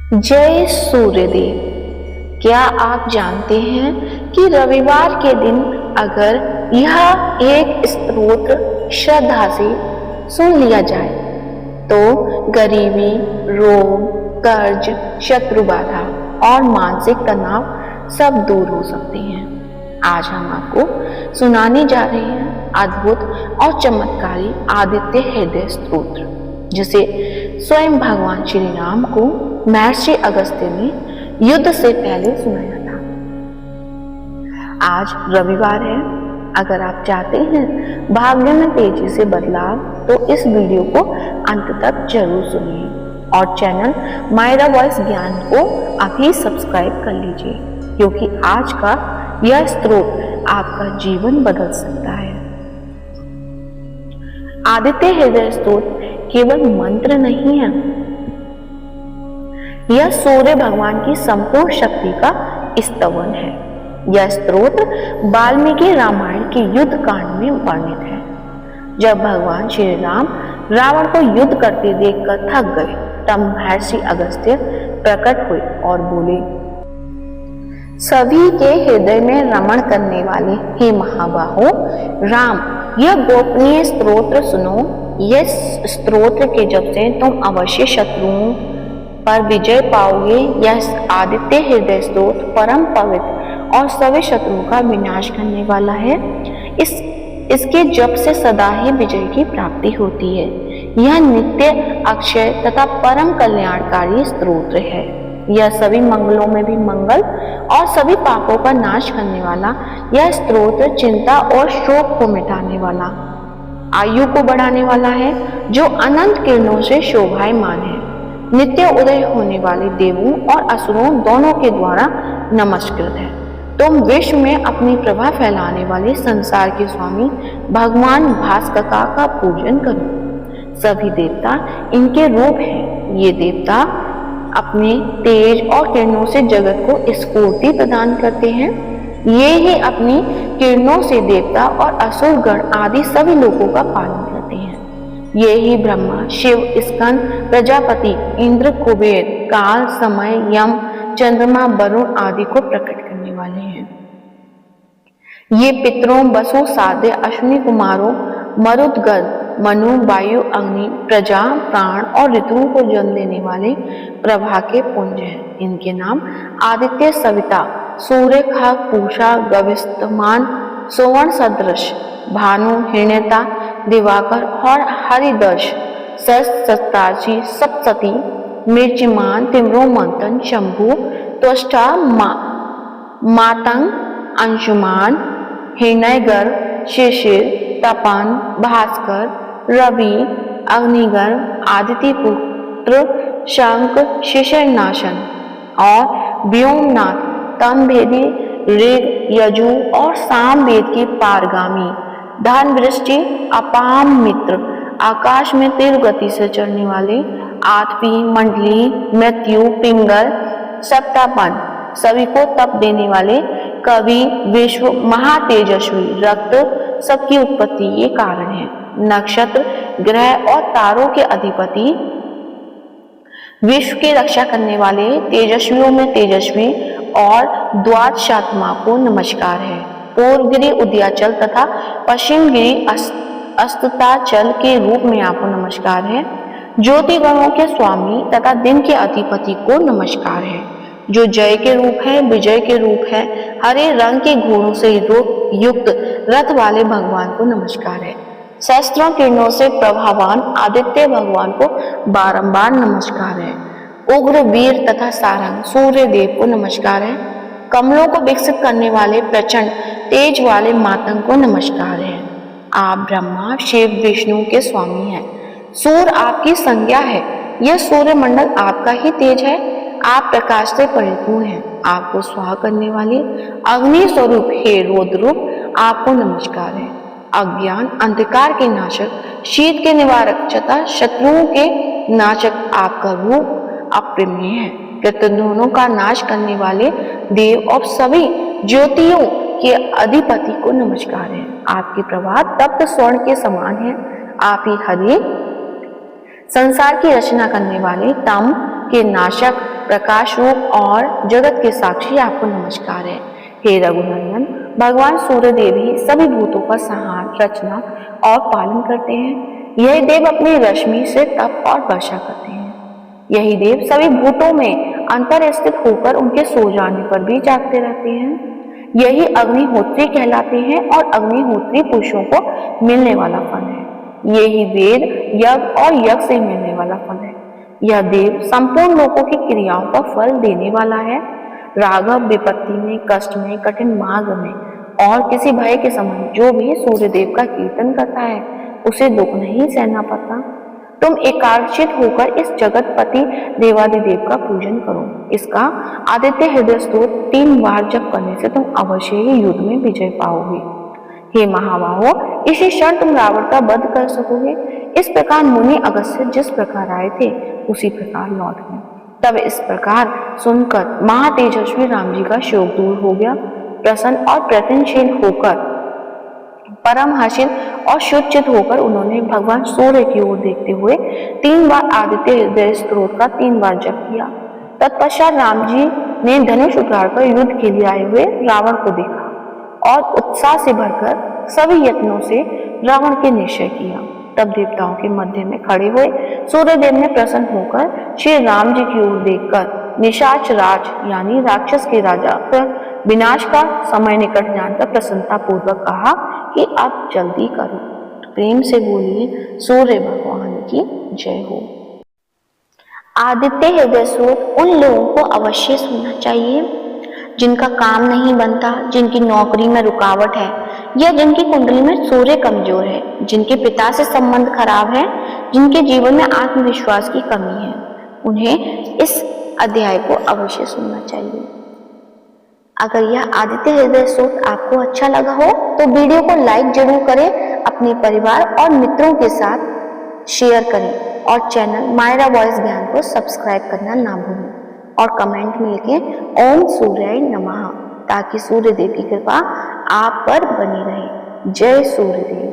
जय सूर्यदेव। क्या आप जानते हैं कि रविवार के दिन अगर यह एक स्तोत्र श्रद्धा से सुन लिया जाए तो गरीबी, रोग, कर्ज, शत्रु बाधा और मानसिक तनाव सब दूर हो सकते हैं। आज हम आपको सुनाने जा रहे हैं अद्भुत और चमत्कारी आदित्य हृदय स्तोत्र, जिसे स्वयं भगवान श्री राम को महर्षि अगस्त्य ने युद्ध से पहले सुनाया था। आज रविवार है। अगर आप चाहते हैं भाग्य में तेजी से बदलाव तो इस वीडियो को अंत तक जरूर सुनिए और चैनल मायरा वॉइस ज्ञान को अभी सब्सक्राइब कर लीजिए, क्योंकि आज का यह स्तोत्र आपका जीवन बदल सकता है। आदित्य हृदय स्तोत्र केवल मंत्र नहीं है, यह सूर्य भगवान की संपूर्ण शक्ति का स्तवन है। यह स्तोत्र वाल्मीकि रामायण के युद्ध कांड में वर्णित है। जब भगवान श्री राम रावण को युद्ध करते देखकर थक गए, तब महर्षि अगस्त्य प्रकट हुए और बोले, सभी के हृदय में रमण करने वाले हे महाबाहो राम, यह गोपनीय स्तोत्र सुनो। यह स्तोत्र के जप से तुम अवश्य शत्रुओं पर विजय पाओगे। यह आदित्य हृदय स्तोत्र परम पवित्र और सभी शत्रुओं का विनाश करने वाला है। इसके जप से सदा ही विजय की प्राप्ति होती है। यह नित्य, अक्षय तथा परम कल्याणकारी स्तोत्र है। यह सभी मंगलों में भी मंगल और सभी पापों का नाश करने वाला यह स्तोत्र चिंता और शोक को मिटाने वाला, आयु को बढ़ाने वाला है, जो अनंत किरणों से शोभायमान है। नित्य उदय होने वाले देवों और असुरों दोनों के द्वारा नमस्कृत है। तुम विश्व में अपनी प्रभा फैलाने वाले संसार के स्वामी भगवान भास्कर का पूजन करो। सभी देवता इनके रूप हैं। ये देवता अपने तेज और किरणों से जगत को स्फूर्ति प्रदान करते हैं। ये ही अपनी किरणों से देवता और असुर गण आदि सभी लोगों का पालन करते हैं। ये ही ब्रह्मा, शिव, स्कंद, प्रजापति, इंद्र, कुबेर, काल, समय, यम, चंद्रमा, वरुण आदि को प्रकट करने वाले हैं। ये पितरों, वसु, साध्य, अश्विनी कुमारों, मरुदगण, मनु, वायु, अग्नि, प्रजा, प्राण और ऋतुओं को जन्म देने वाले प्रभा के पुंज हैं। इनके नाम आदित्य, सविता, सूर्य, खग, पूषा, गविष्यमान, सुवर्ण सदृश, भानु, हिरण्यता, दिवाकर और हरिदर्श, सप्ताची, सप्तती, मिर्चिमान, तिम्रो, मंथन, शंभु, त्वष्टा, मातंग, अंशुमान, हिरण्यगर, शिशिर, तपन, भास्कर, रवि, अग्निगण, आदित्य पुत्र, शंख, शिशिरनाशन और व्योमनाथ, तमभेदी, ऋग, यजु और साम वेद की पारगामी, धन, वृष्टि, अपाम मित्र, आकाश में तीव्र गति से चलने वाले, आठवीं मंडली, मृत्यु, पिंगल, सप्तापन, सभी को तप देने वाले, कवि, विश्व, महातेजस्वी, रक्त, सबकी उत्पत्ति ये कारण है। नक्षत्र, ग्रह और तारों के अधिपति, विश्व की रक्षा करने वाले, तेजस्वियों में तेजस्वी और द्वादशात्मा को नमस्कार है। पूर्व गिरि उदयाचल तथा पश्चिम गिरि अस्ताचल के रूप में आपको नमस्कार है। ज्योति गणों के स्वामी तथा दिन के अधिपति को नमस्कार है। जो जय के रूप है, विजय के रूप है, हरे रंग के घोड़ों से युक्त रथ वाले भगवान को नमस्कार है। सहस्त्रों किरणों से प्रभावान आदित्य भगवान को बारंबार नमस्कार है। उग्र, वीर तथा सारंग सूर्य देव को नमस्कार है। कमलों को विकसित करने वाले प्रचंड तेज वाले मातंग को नमस्कार है। आप ब्रह्मा, शिव, विष्णु के स्वामी हैं। सूर्य आपकी संज्ञा है। यह सूर्य मंडल आपका ही तेज है। आप प्रकाश से परिपूर्ण हैं। आपको स्वाहा करने वाले अग्नि स्वरूप हे रौद्र रूप आपको नमस्कार है। अज्ञान, अंधकार के नाशक, शीत के निवारक तथा शत्रुओं के नाशक आपका रूप अप्रिमेय है। दोनों का नाश करने वाले देव और सभी ज्योतियों के अधिपति को नमस्कार है। आपकी प्रभा तप्त स्वर्ण के समान है। आप ही हरि संसार की रचना करने वाले, तम के नाशक, प्रकाश रूप और जगत के साक्षी आपको नमस्कार है। हे रघुनंदन, भगवान सूर्यदेव ही सभी भूतों का संहार, रचना और पालन करते हैं। यही देव अपनी रश्मि से तप और वर्षा करते हैं। यही देव सभी भूतों में अंतर स्थित होकर उनके सो जाने पर भी जागते रहते हैं। यही अग्निहोत्री कहलाते हैं और अग्निहोत्री पुरुषों को मिलने वाला फल है। यही वेद, यज्ञ और यज्ञ से मिलने वाला फल है। यह देव संपूर्ण लोगों की क्रियाओं का फल देने वाला है। राघव विपत्ति में, कष्ट में, कठिन मार्ग में और किसी भय के समय जो भी सूर्यदेव का कीर्तन करता है उसे दुख नहीं सहना पड़ता। तुम एकाग्रचित होकर इस जगतपति देवादिदेव का पूजन करो। इसका आदित्य हृदय स्तोत्र 3 बार जप करने से तुम अवश्य ही युद्ध में विजय पाओगे। हे महाबाहो, इसी क्षण तुम रावण का वध कर सकोगे। इस प्रकार मुनि अगस्त्य जिस प्रकार आए थे उसी प्रकार लौट गए। तब इस प्रकार सुनकर महातेजस्वी राम जी का शोक दूर हो गया। प्रसन्न और प्रयत्नशील होकर, परम हर्षित और शुचित होकर उन्होंने भगवान सूर्य की ओर देखते हुए 3 बार आदित्य हृदय स्तोत्र का 3 बार जप किया। तत्पश्चात राम जी ने धनुष उठाकर युद्ध के लिए आए हुए रावण को देखा और उत्साह से भरकर सभी यत्नों से रावण के निश्चय किया। तब देवताओं के मध्य में खड़े हुए सूर्यदेव ने प्रसन्न होकर श्री राम जी की ओर देखकर निशाच राज यानी राक्षस के राजा पर विनाश का समय निकट जानकर प्रसन्नता पूर्वक कहा कि अब जल्दी करो। प्रेम से बोलिए सूर्य भगवान की जय हो। आदित्य हृदय स्तोत्र उन लोगों को अवश्य सुनना चाहिए जिनका काम नहीं बनता, जिनकी नौकरी में रुकावट है या जिनकी कुंडली में सूर्य कमजोर है, जिनके पिता से संबंध खराब है, जिनके जीवन में आत्मविश्वास की कमी है। उन्हें इस अध्याय को अवश्य सुनना चाहिए। अगर यह आदित्य हृदय स्तोत्र आपको अच्छा लगा हो तो वीडियो को लाइक जरूर करें, अपने परिवार और मित्रों के साथ शेयर करें और चैनल मायरा वॉइस ज्ञान को सब्सक्राइब करना ना भूलें और कमेंट में लिखें ओम सूर्याय नमः ताकि सूर्यदेव की कृपा आप पर बनी रहे। जय सूर्यदेव।